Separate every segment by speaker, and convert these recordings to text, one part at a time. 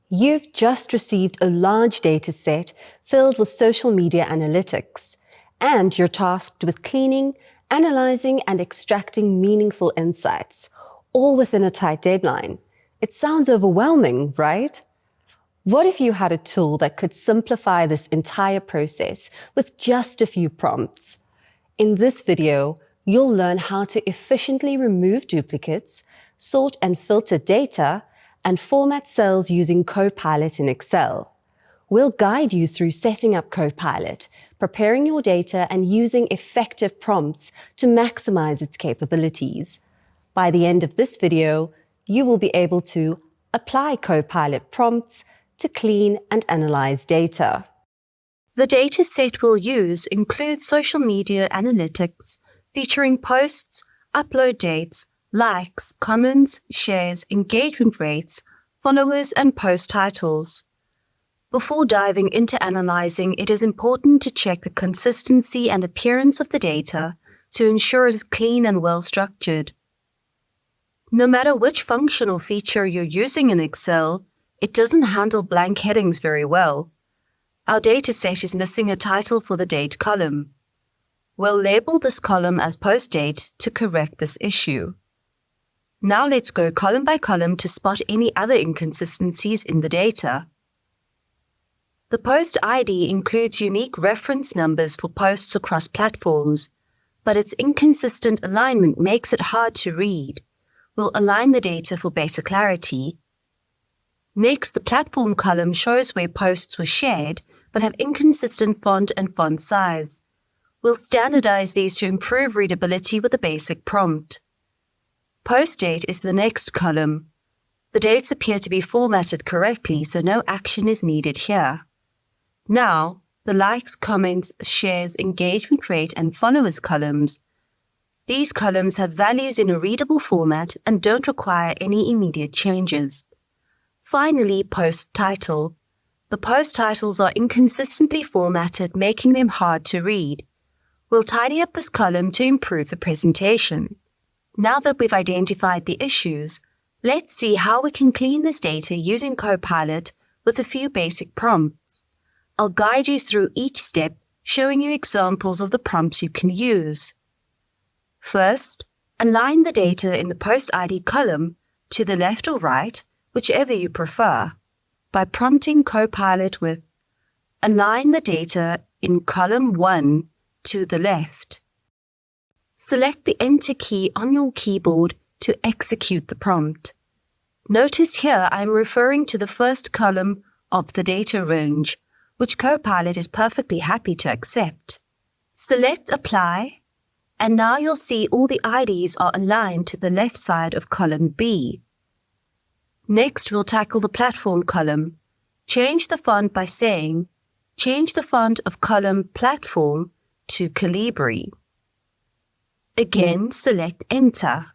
Speaker 1: You've just received a large data set filled with social media analytics, and you're tasked with cleaning, analyzing, and extracting meaningful insights, all within a tight deadline. It sounds overwhelming, right? What if you had a tool that could simplify this entire process with just a few prompts? In this video, you'll learn how to efficiently remove duplicates, sort and filter data, and format cells using Copilot in Excel. We'll guide you through setting up Copilot, preparing your data, and using effective prompts to maximize its capabilities. By the end of this video, you will be able to apply Copilot prompts to clean and analyze data.
Speaker 2: The data set we'll use includes social media analytics, featuring posts, upload dates, likes, comments, shares, engagement rates, followers, and post titles. Before diving into analyzing, it is important to check the consistency and appearance of the data to ensure it is clean and well structured. No matter which function or feature you're using in Excel, it doesn't handle blank headings very well. Our dataset is missing a title for the date column. We'll label this column as post date to correct this issue. Now let's go column by column to spot any other inconsistencies in the data. The post ID includes unique reference numbers for posts across platforms, but its inconsistent alignment makes it hard to read. We'll align the data for better clarity. Next, the platform column shows where posts were shared but have inconsistent font and font size. We'll standardize these to improve readability with a basic prompt. Post date is the next column. The dates appear to be formatted correctly, so no action is needed here. Now, the likes, comments, shares, engagement rate, and followers columns. These columns have values in a readable format and don't require any immediate changes. Finally, post title. The post titles are inconsistently formatted, making them hard to read. We'll tidy up this column to improve the presentation. Now that we've identified the issues, let's see how we can clean this data using Copilot with a few basic prompts. I'll guide you through each step, showing you examples of the prompts you can use. First, align the data in the post ID column to the left or right, whichever you prefer, by prompting Copilot with align the data in column 1 to the left. Select the Enter key on your keyboard to execute the prompt. Notice here I'm referring to the first column of the data range, which Copilot is perfectly happy to accept. Select Apply, and now you'll see all the IDs are aligned to the left side of column B. Next, we'll tackle the platform column. Change the font by saying, change the font of column Platform to Calibri. Again, select Enter.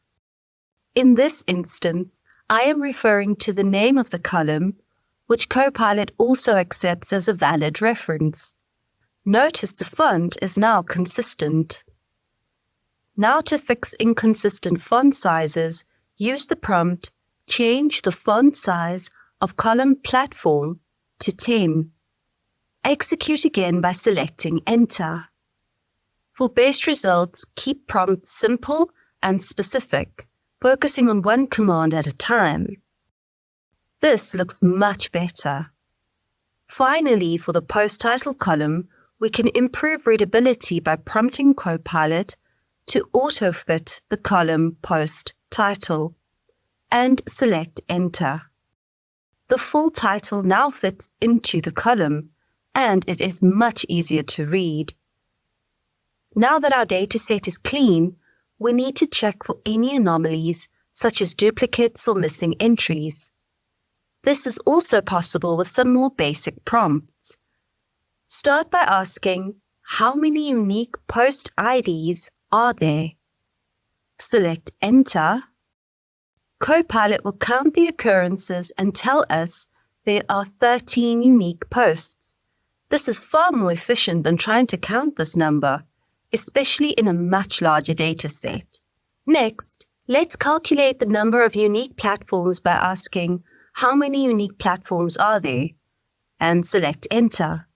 Speaker 2: In this instance, I am referring to the name of the column, which Copilot also accepts as a valid reference. Notice the font is now consistent. Now to fix inconsistent font sizes, use the prompt change the font size of column Platform to 10. Execute again by selecting Enter. For best results, keep prompts simple and specific, focusing on one command at a time. This looks much better. Finally, for the post title column, we can improve readability by prompting Copilot to auto-fit the column post title and select Enter. The full title now fits into the column, and it is much easier to read. Now that our dataset is clean, we need to check for any anomalies, such as duplicates or missing entries. This is also possible with some more basic prompts. Start by asking, how many unique post IDs are there? Select Enter. Copilot will count the occurrences and tell us there are 13 unique posts. This is far more efficient than trying to count this number, especially in a much larger data set. Next, let's calculate the number of unique platforms by asking, how many unique platforms are there, and select Enter.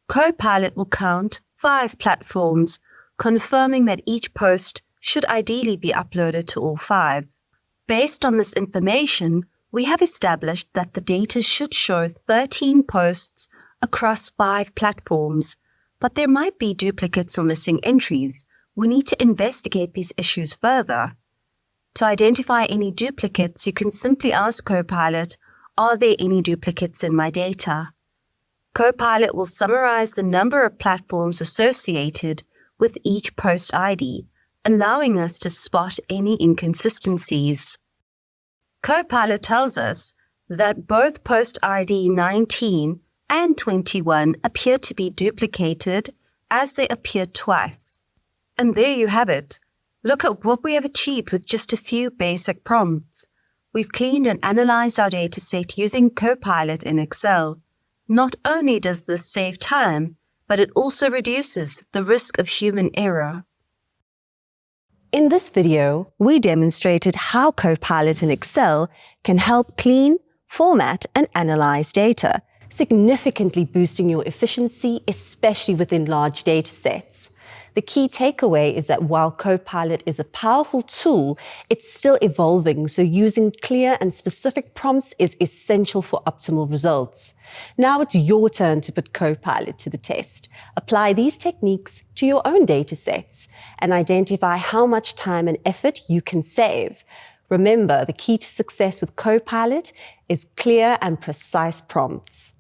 Speaker 2: Copilot will count 5 platforms, confirming that each post should ideally be uploaded to all 5. Based on this information, we have established that the data should show 13 posts across 5 platforms, but there might be duplicates or missing entries. We need to investigate these issues further. To identify any duplicates, you can simply ask Copilot, "Are there any duplicates in my data?" Copilot will summarize the number of platforms associated with each post ID, allowing us to spot any inconsistencies. Copilot tells us that both post ID 19 and 21 appear to be duplicated as they appear twice. And there you have it. Look at what we have achieved with just a few basic prompts. We've cleaned and analyzed our dataset using Copilot in Excel. Not only does this save time, but it also reduces the risk of human error.
Speaker 1: In this video, we demonstrated how Copilot in Excel can help clean, format, and analyze data, significantly boosting your efficiency, especially within large data sets. The key takeaway is that while Copilot is a powerful tool, it's still evolving, so using clear and specific prompts is essential for optimal results. Now it's your turn to put Copilot to the test. Apply these techniques to your own data sets and identify how much time and effort you can save. Remember, the key to success with Copilot is clear and precise prompts.